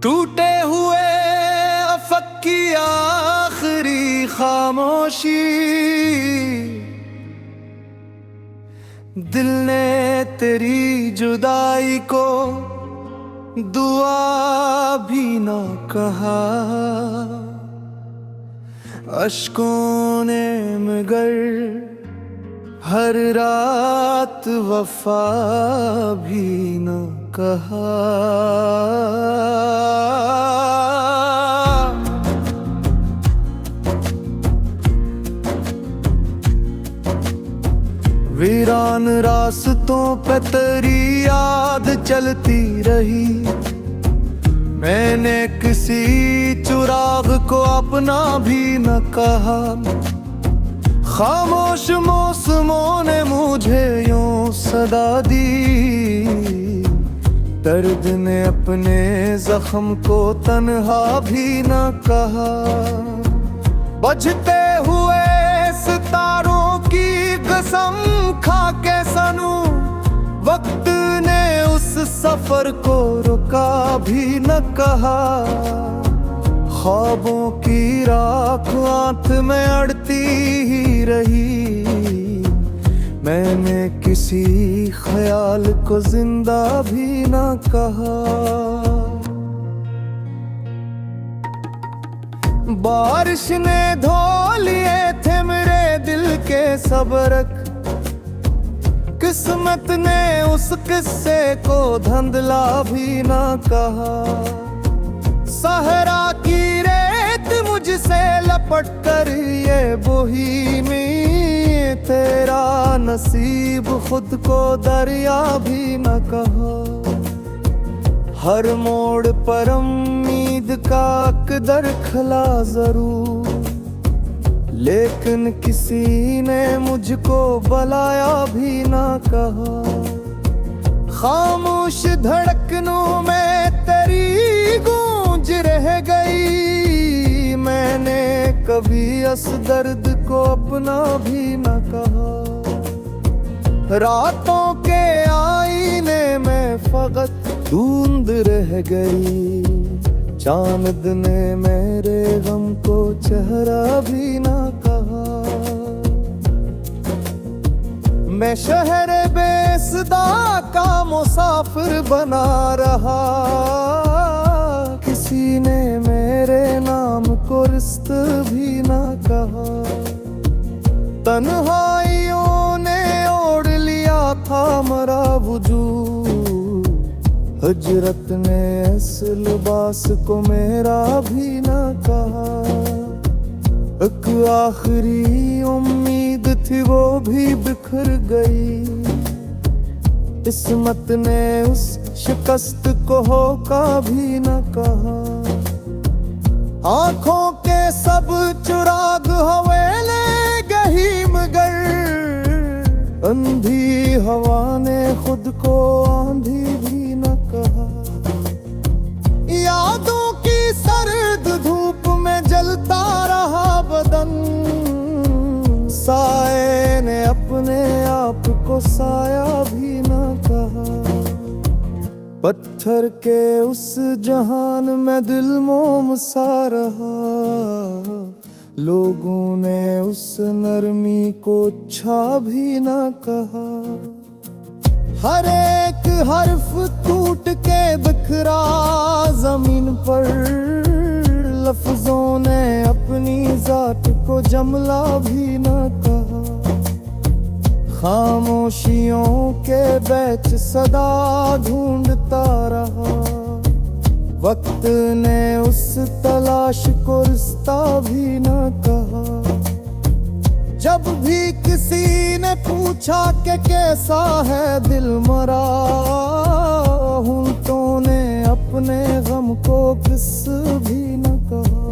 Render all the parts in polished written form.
टूटे हुए अफक की आखिरी खामोशी, दिल ने तेरी जुदाई को दुआ भी न कहा। अश्कों ने मगर हर रात वफा भी न कहा। वीरान रास्तों पे तेरी याद चलती रही। मैंने किसी चुराग को अपना भी न कहा। खामोश मौसमों ने मुझे यूं सदा दी। दर्द ने अपने जख्म को तन्हा भी न कहा। बजते हुए सितारों की कसम खा के सनू, वक्त ने उस सफर को रुका भी न कहा। ख्वाबों की राख आंख में अड़ती ही रही। मैंने किसी ख्याल को जिंदा भी न कहा। बारिश ने धो लिए थे मेरे दिल के सबरक। किस्मत ने उस किस्से को धंधला भी न कहा। सहरा की रेत मुझसे लपट कर ये बोही में, तेरा नसीब खुद को दरिया भी न कहा। हर मोड़ पर उम्मीद का अकदर खला जरूर, लेकिन किसी ने मुझको बुलाया भी न कहा। खामोश धड़कनों में तेरी गूंज रह गई। मैंने कभी इस दर्द को अपना भी न कहा। रातों के आईने में फकत धुंध रह गई। चांद ने मेरे गम को चेहरा भी न कहा। मैं शहर बेसदा का मुसाफिर बना रहा। किसी ने मेरे नाम को रिश्त भी न कहा। तन्हाइयों ने ओढ़ लिया था मेरा वजूद। हिजरत ने इस लिबास को मेरा भी न कहा। एक आखिरी उम्मीद थी वो भी बिखर गई। किस्मत ने उस शिकस्त को होका भी न कहा। आंखों के सब चुराग हवेले गही मगर, अंधी हवा ने खुद को आंधी भी न कहा। यादों की सर्द धूप में जलता रहा बदन। साए ने अपने आप को साया भी न कहा। पत्थर के उस जहान में दिल मोम सा रहा। लोगों ने उस नरमी को अच्छा भी न कहा। हर एक हर्फ टूट के बिखरा जमीन पर। लफ्जों ने अपनी जात को जमला भी न कहा। खामोशियों के बैच सदा ढूंढता रहा। वक्त ने उस तलाश को रिश्ता भी न कहा। जब भी किसी ने पूछा कि कैसा है दिल मरा, होंठों ने अपने गम को किस भी न कहा।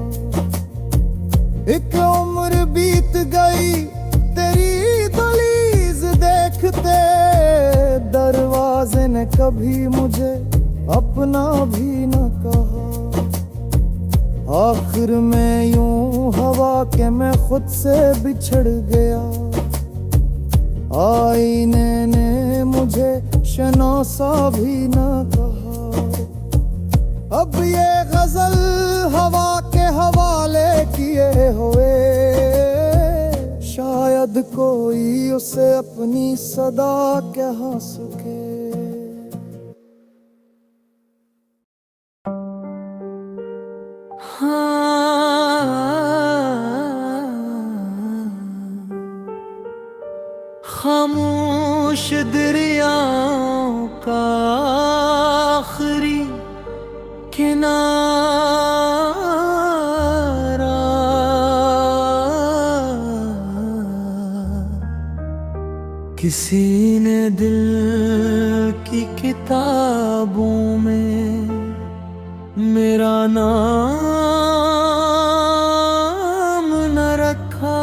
मुझे अपना भी न कहा। आखिर में यूं हवा के मैं खुद से बिछड़ गया। आईने ने मुझे शनासा भी न कहा। अब ये गजल हवा के हवाले किए हुए, शायद कोई उसे अपनी सदा कह सके। खामोश दरियाओं का आखिरी किनारा, किसी ने दिल की किताबों में मेरा नाम न रखा।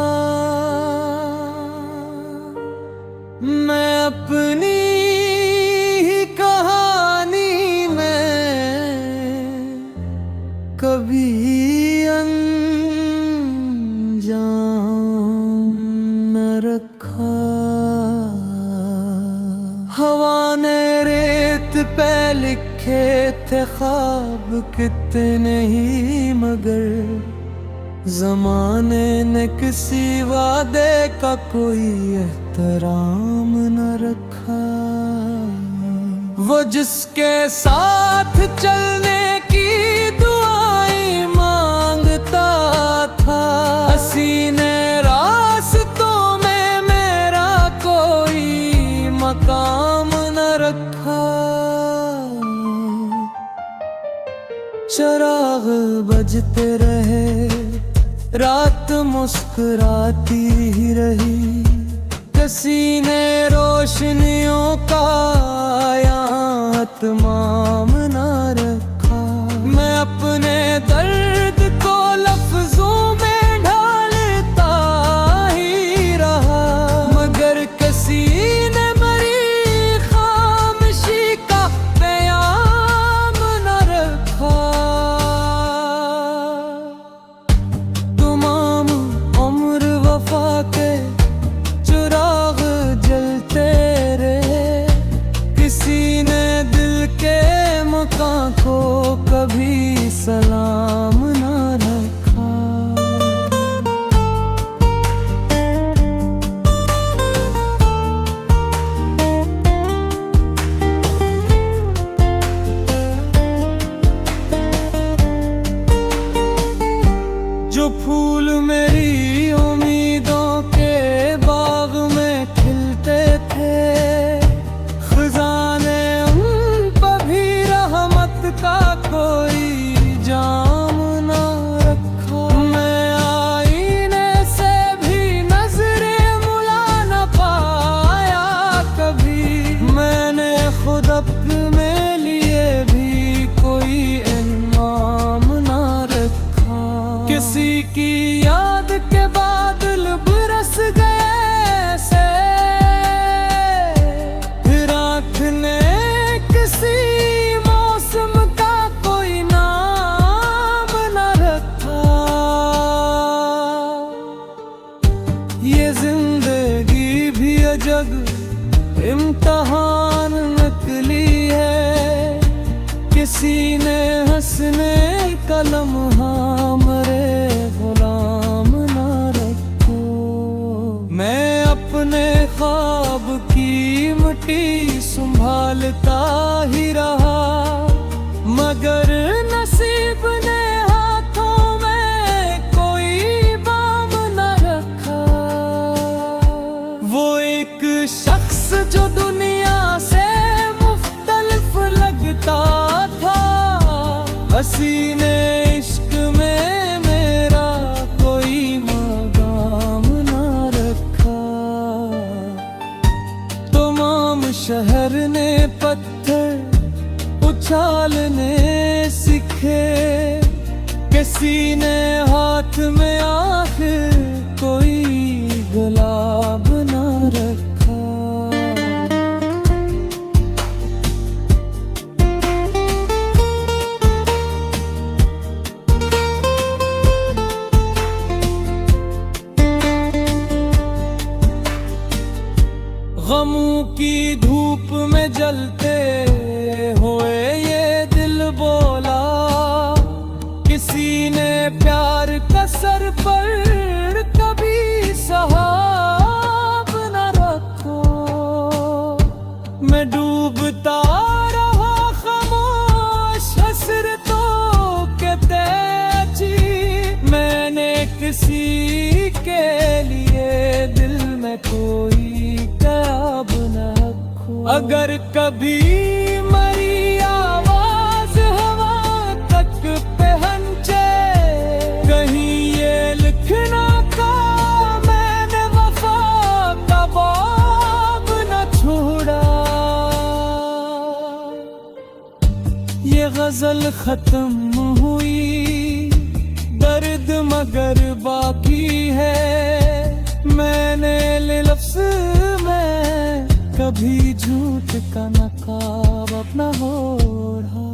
मैं अपनी ही कहानी में कभी अनजान न रखा। हवा ने रेत पे लिखे थे ख्वाब कितने ही, मगर ज़माने ने किसी वादे का कोई एहतराम न रखा। वो जिसके साथ चलने की दुआएं मांगता था, हसीने रास्तों में मेरा कोई मकाम न रखा। चिराग बजते रहे, रात मुस्कुराती ही रही, किसी ने रोशनियों का यहाँ तमाम न रखा। मैं अपने दर्द को लफ्जों में ढालता ही रहा, मगर किसी ने मेरी खामोशी का पैगाम न रखा। तमाम उम्र वफा के चिराग जलते रहे, किसी ने दिल के मकान को कभी सलाम न रखा। जो फूल मेरी उम्मीदों के बाग में खिलते थे, खजाने उन पर भी रहमत का कोई जाम न रखा। मैं आईने से भी नजरें मुला न पाया कभी, मैंने खुद अपने लिए भी कोई इनाम न रखा। किसी की याद के बादल बरस गए से, फिर आँख ने किसी मौसम का कोई नाम न रखा। ये जिंदगी भी अजब इम्तहान नकली है, किसी ने हंसने का लम्हा मरे गुलाम न रखो। मैं अपने ख्वाब की मिट्टी संभालता ही रहा, मगर नसीब ने हाथों में कोई बाम न रखा। वो एक शख्स जो दुनिया से मुख्तलिफ लगता था, हसीने इश्क में मेरा कोई मकाम न रखा। तमाम शहर ने पत्थर उछालने सीखे, किसी ने हाथ में आखिर कोई गुलाब न रखा। किसी के लिए दिल में कोई क़याब न रखो। अगर कभी मरी आवाज हवा तक पहुंचे, कहीं ये लिखना का मैंने वफा का बाब न छोड़ा। ये गजल खत्म हुई, दर्द मगर बाकी है। मैंने लफ्ज में कभी झूठ का नकाब अपना ओढ़ा।